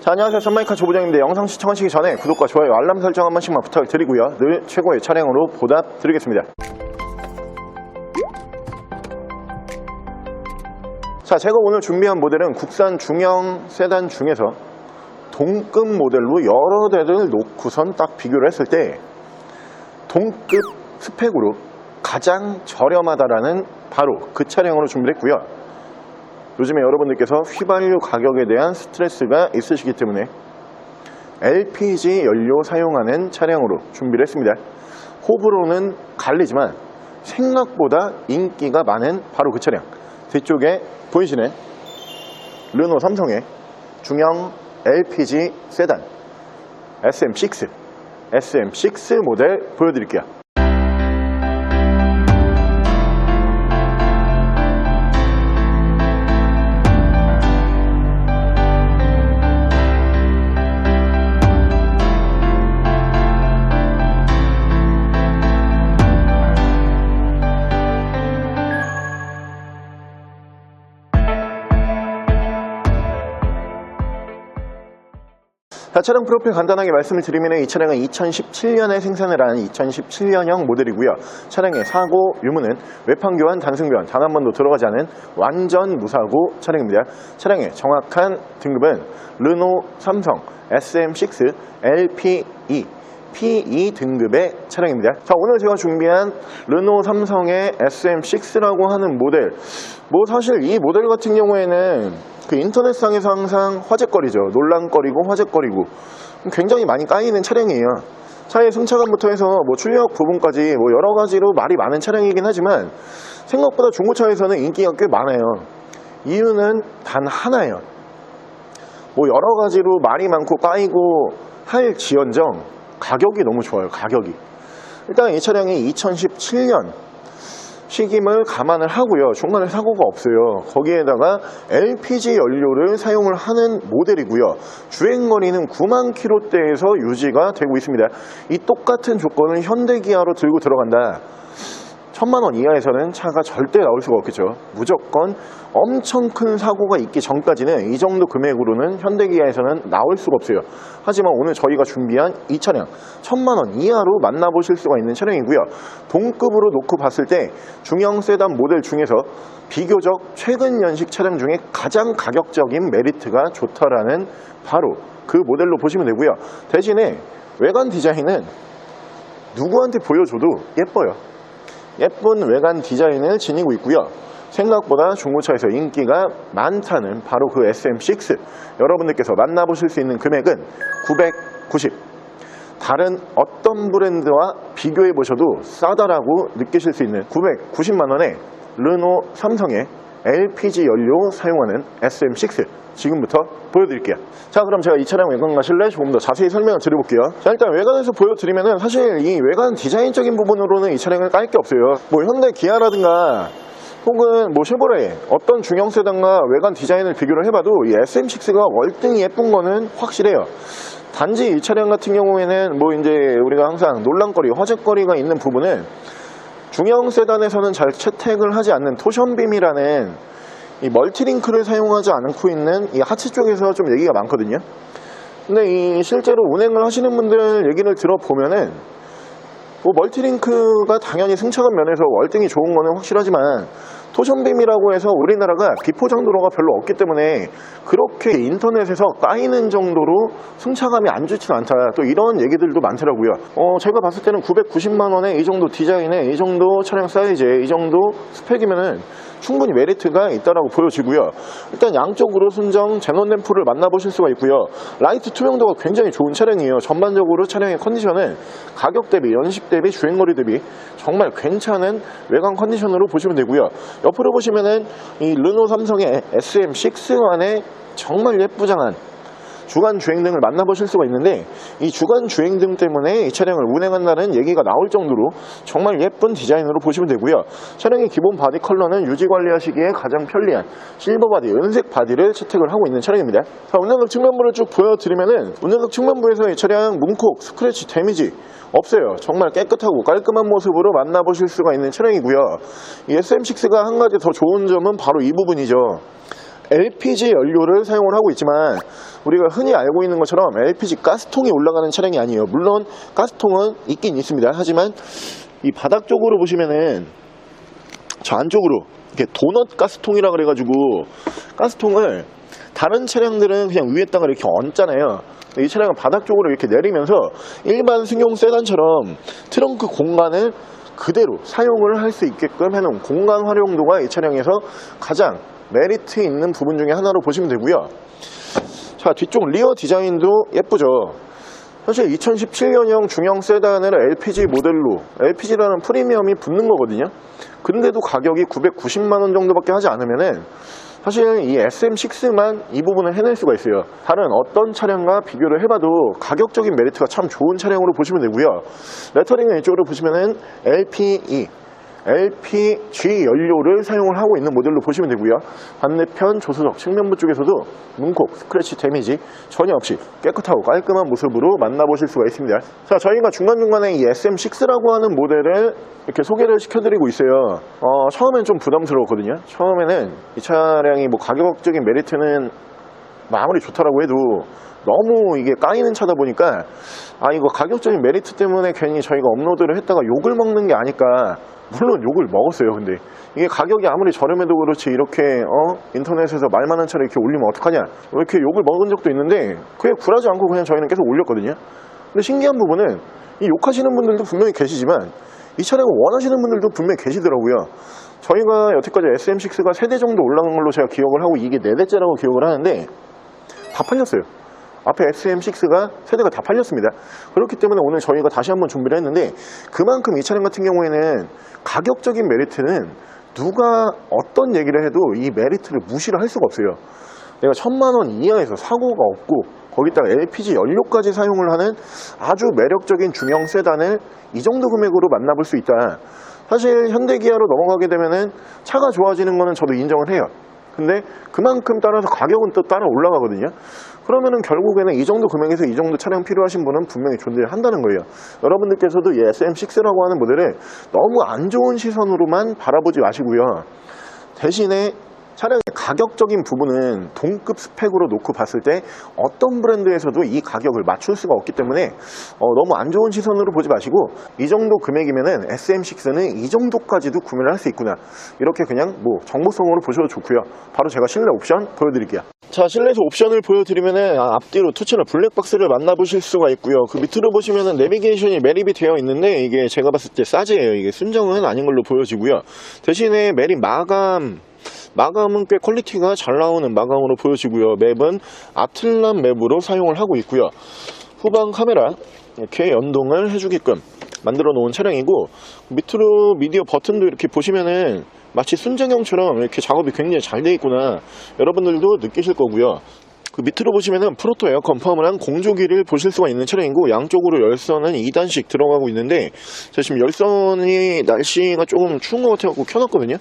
자, 안녕하세요. 썬마이카 조부장인데 영상 시청하시기 전에 구독과 좋아요, 알람 설정 한 번씩만 부탁을 드리고요. 늘 최고의 차량으로 보답드리겠습니다. 자, 제가 오늘 준비한 모델은 국산 중형 세단 중에서 동급 모델로 여러 대를 놓고선 딱 비교를 했을 때 동급 스펙으로 가장 저렴하다라는 바로 그 차량으로 준비를 했고요. 요즘에 여러분들께서 휘발유 가격에 대한 스트레스가 있으시기 때문에 LPG 연료 사용하는 차량으로 준비를 했습니다. 호불호는 갈리지만 생각보다 인기가 많은 바로 그 차량, 뒤쪽에 보이시는 르노 삼성의 중형 LPG 세단 SM6 모델 보여드릴게요. 자, 차량 프로필 간단하게 말씀을 드리면 이 차량은 2017년에 생산을 한 2017년형 모델이고요. 차량의 사고 유무는 외판 교환, 단순 교환 단 한 번도 들어가지 않은 완전 무사고 차량입니다. 차량의 정확한 등급은 르노 삼성 SM6 LPE P2 등급의 차량입니다. 자, 오늘 제가 준비한 르노 삼성의 SM6라고 하는 모델, 사실 이 모델 같은 경우에는 그 인터넷상에서 항상 화제거리죠. 논란거리고 화제거리고 굉장히 많이 까이는 차량이에요. 차의 승차감부터 해서 출력 부분까지 여러 가지로 말이 많은 차량이긴 하지만 생각보다 중고차에서는 인기가 꽤 많아요. 이유는 단 하나예요. 여러 가지로 말이 많고 까이고 할지언정 가격이 너무 좋아요. 가격이. 일단 이 차량이 2017년 시김을 감안을 하고요. 중간에 사고가 없어요. 거기에다가 LPG 연료를 사용을 하는 모델이고요. 주행거리는 9만 km대에서 유지가 되고 있습니다. 이 똑같은 조건을 현대기아로 들고 들어간다. 1000만 원 이하에서는 차가 절대 나올 수가 없겠죠. 무조건 엄청 큰 사고가 있기 전까지는 이 정도 금액으로는 현대기아에서는 나올 수가 없어요. 하지만 오늘 저희가 준비한 이 차량 1000만 원 이하로 만나보실 수가 있는 차량이고요. 동급으로 놓고 봤을 때 중형 세단 모델 중에서 비교적 최근 연식 차량 중에 가장 가격적인 메리트가 좋다라는 바로 그 모델로 보시면 되고요. 대신에 외관 디자인은 누구한테 보여줘도 예뻐요. 예쁜 외관 디자인을 지니고 있고요. 생각보다 중고차에서 인기가 많다는 바로 그 SM6, 여러분들께서 만나보실 수 있는 금액은 990. 다른 어떤 브랜드와 비교해 보셔도 싸다라고 느끼실 수 있는 990만 원에 르노 삼성의 LPG 연료 사용하는 SM6 지금부터 보여드릴게요. 자, 그럼 제가 이 차량 외관 가실래? 조금 더 자세히 설명을 드려볼게요. 자, 일단 외관에서 보여드리면은 사실 이 외관 디자인적인 부분으로는 이 차량을 깔 게 없어요. 현대 기아라든가 혹은 쉐보레 어떤 중형 세단과 외관 디자인을 비교를 해봐도 이 SM6가 월등히 예쁜 거는 확실해요. 단지 이 차량 같은 경우에는 이제 우리가 항상 논란거리, 화제거리가 있는 부분은 중형 세단에서는 잘 채택을 하지 않는 토션빔이라는 이 멀티링크를 사용하지 않고 있는 이 하체 쪽에서 좀 얘기가 많거든요. 근데 이 실제로 운행을 하시는 분들 얘기를 들어보면은 멀티링크가 당연히 승차감 면에서 월등히 좋은 거는 확실하지만 토션빔이라고 해서 우리나라가 비포장도로가 별로 없기 때문에 그렇게 인터넷에서 까이는 정도로 승차감이 안 좋지는 않다, 또 이런 얘기들도 많더라고요. 제가 봤을 때는 990만 원에 이 정도 디자인에 이 정도 차량 사이즈에 이 정도 스펙이면은 충분히 메리트가 있다라고 보여지고요. 일단 양쪽으로 순정 제논 램프를 만나보실 수가 있고요. 라이트 투명도가 굉장히 좋은 차량이에요. 전반적으로 차량의 컨디션은 가격 대비, 연식 대비, 주행거리 대비 정말 괜찮은 외관 컨디션으로 보시면 되고요. 옆으로 보시면은 이 르노 삼성의 SM6 안에 정말 예쁘장한 주간 주행등을 만나보실 수가 있는데, 이 주간 주행등 때문에 이 차량을 운행한다는 얘기가 나올 정도로 정말 예쁜 디자인으로 보시면 되고요. 차량의 기본 바디 컬러는 유지 관리하시기에 가장 편리한 실버 바디, 은색 바디를 채택을 하고 있는 차량입니다. 자, 운전석 측면부를 쭉 보여드리면은 운전석 측면부에서 이 차량 문콕, 스크래치, 데미지 없어요. 정말 깨끗하고 깔끔한 모습으로 만나보실 수가 있는 차량이고요. 이 SM6가 한 가지 더 좋은 점은 바로 이 부분이죠. LPG 연료를 사용을 하고 있지만 우리가 흔히 알고 있는 것처럼 LPG 가스통이 올라가는 차량이 아니에요. 물론 가스통은 있긴 있습니다. 하지만 이 바닥 쪽으로 보시면은 저 안쪽으로 이렇게 도넛 가스통이라 그래가지고 가스통을 다른 차량들은 그냥 위에다가 이렇게 얹잖아요. 이 차량은 바닥 쪽으로 이렇게 내리면서 일반 승용 세단처럼 트렁크 공간을 그대로 사용을 할 수 있게끔 해놓은 공간 활용도가 이 차량에서 가장 메리트 있는 부분 중에 하나로 보시면 되고요. 자, 뒤쪽 리어 디자인도 예쁘죠. 사실 2017년형 중형 세단을 LPG 모델로, LPG라는 프리미엄이 붙는 거거든요. 근데도 가격이 990만원 정도밖에 하지 않으면은 사실 이 SM6만 이 부분을 해낼 수가 있어요. 다른 어떤 차량과 비교를 해봐도 가격적인 메리트가 참 좋은 차량으로 보시면 되고요. 레터링은 이쪽으로 보시면은 LPG 연료를 사용을 하고 있는 모델로 보시면 되고요. 반대편 조수석 측면부 쪽에서도 문콕, 스크래치 데미지 전혀 없이 깨끗하고 깔끔한 모습으로 만나보실 수가 있습니다. 자, 저희가 중간중간에 이 SM6라고 하는 모델을 이렇게 소개를 시켜드리고 있어요. 처음엔 좀 부담스러웠거든요. 처음에는 이 차량이 뭐 가격적인 메리트는 아무리 좋다라고 해도 너무 이게 까이는 차다 보니까 이거 가격적인 메리트 때문에 괜히 저희가 업로드를 했다가 욕을 먹는 게 아닐까. 물론 욕을 먹었어요. 근데 이게 가격이 아무리 저렴해도 그렇지 이렇게 인터넷에서 말 많은 차를 이렇게 올리면 어떡하냐 이렇게 욕을 먹은 적도 있는데 그게 굴하지 않고 그냥 저희는 계속 올렸거든요. 근데 신기한 부분은 이 욕하시는 분들도 분명히 계시지만 이 차량을 원하시는 분들도 분명히 계시더라고요. 저희가 여태까지 SM6가 3대 정도 올라간 걸로 제가 기억을 하고 이게 4대째라고 기억을 하는데 다 팔렸어요. 앞에 SM6가 세대가 다 팔렸습니다. 그렇기 때문에 오늘 저희가 다시 한번 준비를 했는데 그만큼 이 차량 같은 경우에는 가격적인 메리트는 누가 어떤 얘기를 해도 이 메리트를 무시를 할 수가 없어요. 내가 1000만원 이하에서 사고가 없고 거기다가 LPG 연료까지 사용을 하는 아주 매력적인 중형 세단을 이 정도 금액으로 만나볼 수 있다. 사실 현대기아로 넘어가게 되면은 차가 좋아지는 거는 저도 인정을 해요. 근데 그만큼 따라서 가격은 또 따라 올라가거든요. 그러면은 결국에는 이 정도 금액에서 이 정도 차량 필요하신 분은 분명히 존재한다는 거예요. 여러분들께서도 이 SM6라고 하는 모델을 너무 안 좋은 시선으로만 바라보지 마시고요. 대신에 차량의 가격적인 부분은 동급 스펙으로 놓고 봤을 때 어떤 브랜드에서도 이 가격을 맞출 수가 없기 때문에 너무 안 좋은 시선으로 보지 마시고 이 정도 금액이면은 SM6는 이 정도까지도 구매를 할 수 있구나 이렇게 그냥 뭐 정보성으로 보셔도 좋고요. 바로 제가 실내 옵션 보여드릴게요. 자, 실내에서 옵션을 보여드리면은 앞뒤로 투 채널 블랙박스를 만나보실 수가 있고요. 그 밑으로 보시면은 내비게이션이 매립이 되어 있는데 이게 제가 봤을 때 사제예요. 이게 순정은 아닌 걸로 보여지고요. 대신에 매립 마감은 꽤 퀄리티가 잘 나오는 마감으로 보여지고요. 맵은 아틀란 맵으로 사용을 하고 있고요. 후방 카메라 이렇게 연동을 해주게끔 만들어 놓은 차량이고 밑으로 미디어 버튼도 이렇게 보시면은 마치 순정형처럼 이렇게 작업이 굉장히 잘 되어 있구나 여러분들도 느끼실 거고요. 그 밑으로 보시면은 프로토 에어컨 포함한 공조기를 보실 수가 있는 차량이고 양쪽으로 열선은 2단씩 들어가고 있는데 제가 지금 열선이 날씨가 조금 추운 것 같아서 켜놨거든요.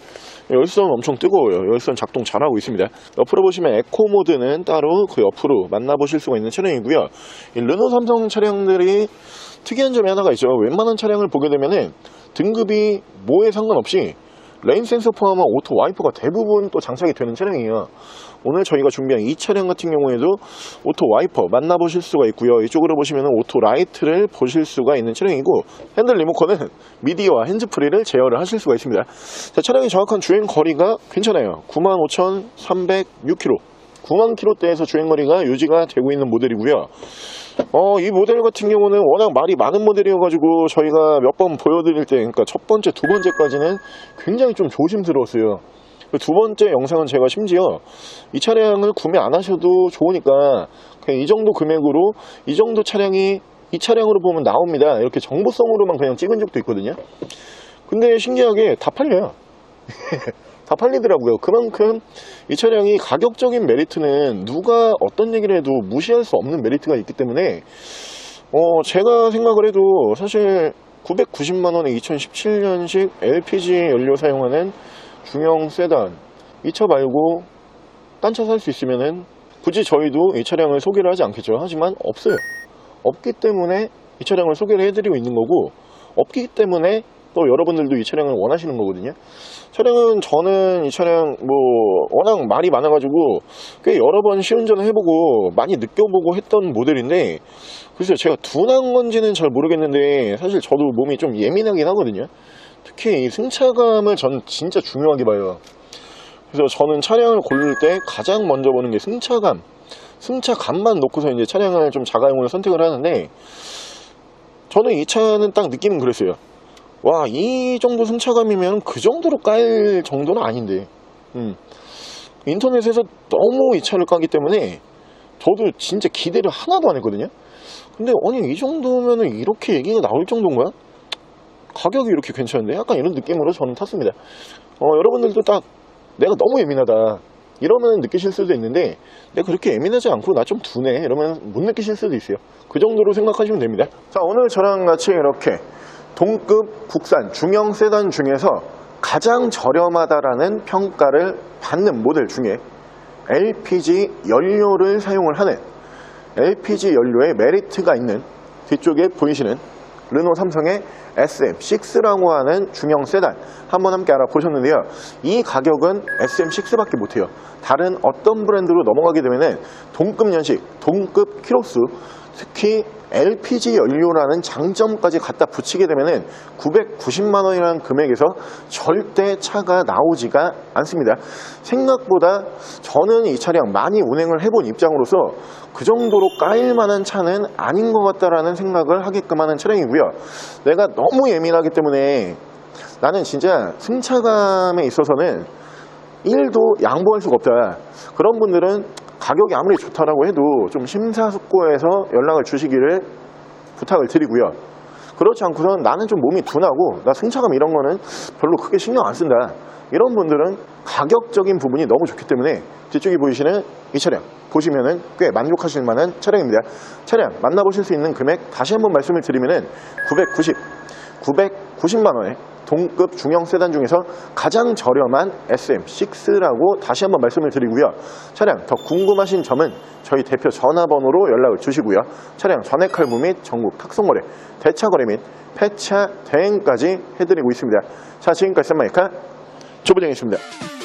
열선 엄청 뜨거워요. 열선 작동 잘하고 있습니다. 옆으로 보시면 에코 모드는 따로 그 옆으로 만나보실 수가 있는 차량이고요. 이 르노 삼성 차량들이 특이한 점이 하나가 있죠. 웬만한 차량을 보게 되면은 등급이 뭐에 상관없이 레인 센서 포함한 오토 와이퍼가 대부분 또 장착이 되는 차량이에요. 오늘 저희가 준비한 이 차량 같은 경우에도 오토 와이퍼 만나보실 수가 있고요. 이쪽으로 보시면 오토 라이트를 보실 수가 있는 차량이고 핸들 리모컨은 미디어와 핸즈프리를 제어를 하실 수가 있습니다. 자, 차량의 정확한 주행 거리가 괜찮아요. 95,306km 9만 km대에서 주행거리가 유지가 되고 있는 모델이고요. 이 모델 같은 경우는 워낙 말이 많은 모델이어가지고 저희가 몇 번 보여드릴 때, 그러니까 첫 번째, 두 번째까지는 굉장히 좀 조심스러웠어요. 두 번째 영상은 제가 심지어 이 차량을 구매 안 하셔도 좋으니까 그냥 이 정도 금액으로 이 정도 차량이 이 차량으로 보면 나옵니다. 이렇게 정보성으로만 그냥 찍은 적도 있거든요. 근데 신기하게 다 팔려요. 다 팔리더라고요. 그만큼 이 차량이 가격적인 메리트는 누가 어떤 얘기를 해도 무시할 수 없는 메리트가 있기 때문에 제가 생각을 해도 사실 990만원에 2017년식 LPG 연료 사용하는 중형 세단 이 차 말고 딴 차 살 수 있으면은 굳이 저희도 이 차량을 소개를 하지 않겠죠. 하지만 없어요. 없기 때문에 이 차량을 소개를 해드리고 있는 거고 없기 때문에 또 여러분들도 이 차량을 원하시는 거거든요. 차량은 저는 이 차량 뭐 워낙 말이 많아가지고 꽤 여러 번 시운전을 해보고 많이 느껴보고 했던 모델인데, 글쎄요, 제가 둔한 건지는 잘 모르겠는데 사실 저도 몸이 좀 예민하긴 하거든요. 특히 이 승차감을 전 진짜 중요하게 봐요. 그래서 저는 차량을 고를 때 가장 먼저 보는 게 승차감만 놓고서 이제 차량을 좀 자가용으로 선택을 하는데, 저는 이 차는 딱 느낌은 그랬어요. 와, 이 정도 승차감이면 그 정도로 깔 정도는 아닌데, 인터넷에서 너무 이 차를 까기 때문에 저도 진짜 기대를 하나도 안 했거든요. 근데 아니, 이 정도면 이렇게 얘기가 나올 정도인가? 가격이 이렇게 괜찮은데? 약간 이런 느낌으로 저는 탔습니다. 여러분들도 딱 내가 너무 예민하다 이러면 느끼실 수도 있는데, 내가 그렇게 예민하지 않고 나 좀 둔해 이러면 못 느끼실 수도 있어요. 그 정도로 생각하시면 됩니다. 자, 오늘 저랑 같이 이렇게 동급 국산 중형 세단 중에서 가장 저렴하다라는 평가를 받는 모델 중에 LPG 연료를 사용을 하는, LPG 연료에 메리트가 있는, 뒤쪽에 보이시는 르노 삼성의 SM6라고 하는 중형 세단 한번 함께 알아보셨는데요. 이 가격은 SM6밖에 못해요. 다른 어떤 브랜드로 넘어가게 되면은 동급 연식, 동급 키로수, 특히 LPG 연료라는 장점까지 갖다 붙이게 되면은 990만 원이라는 금액에서 절대 차가 나오지가 않습니다. 생각보다 저는 이 차량 많이 운행을 해본 입장으로서 그 정도로 까일 만한 차는 아닌 것 같다라는 생각을 하게끔 하는 차량이고요. 내가 너무 예민하기 때문에 나는 진짜 승차감에 있어서는 1도 양보할 수가 없다. 그런 분들은 가격이 아무리 좋다라고 해도 좀 심사숙고해서 연락을 주시기를 부탁을 드리고요. 그렇지 않고선 나는 좀 몸이 둔하고 나 승차감 이런 거는 별로 크게 신경 안 쓴다, 이런 분들은 가격적인 부분이 너무 좋기 때문에 뒤쪽에 보이시는 이 차량 보시면은 꽤 만족하실 만한 차량입니다. 차량 만나보실 수 있는 금액 다시 한번 말씀을 드리면은 990만 원에 동급 중형 세단 중에서 가장 저렴한 SM6라고 다시 한번 말씀을 드리고요. 차량 더 궁금하신 점은 저희 대표 전화번호로 연락을 주시고요. 차량 전액 할부 및 전국 탁송거래, 대차거래 및 폐차 대행까지 해드리고 있습니다. 자, 지금까지 썬마이카 조부장이었습니다.